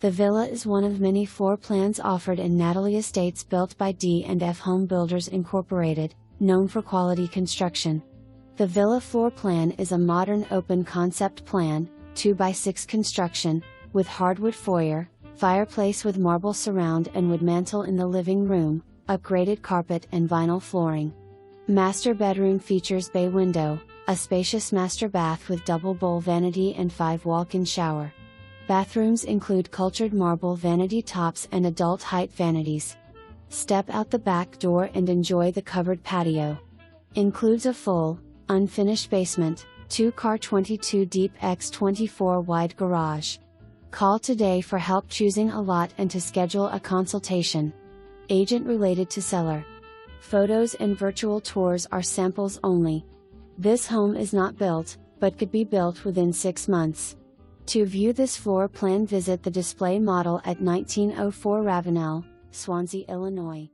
The villa is one of many floor plans offered in Natalie Estates Built by D&F Home Builders Incorporated, known for quality construction. The villa floor plan is a modern open concept plan, 2x6 construction, with hardwood foyer, fireplace with marble surround and wood mantle in the living room, upgraded carpet and vinyl flooring. Master bedroom features bay window, a spacious master bath with double bowl vanity and 5 walk-in shower. Bathrooms include cultured marble vanity tops and adult height vanities. Step out the back door and enjoy the covered patio. Includes a full, unfinished basement, 2-car 22 deep x 24 wide garage. Call today for help choosing a lot and to schedule a consultation. Agent related to seller. Photos and virtual tours are samples only. This home is not built, but could be built within 6 months. To view this floor plan, visit the display model at 1904 Ravenel, Swansea, Illinois.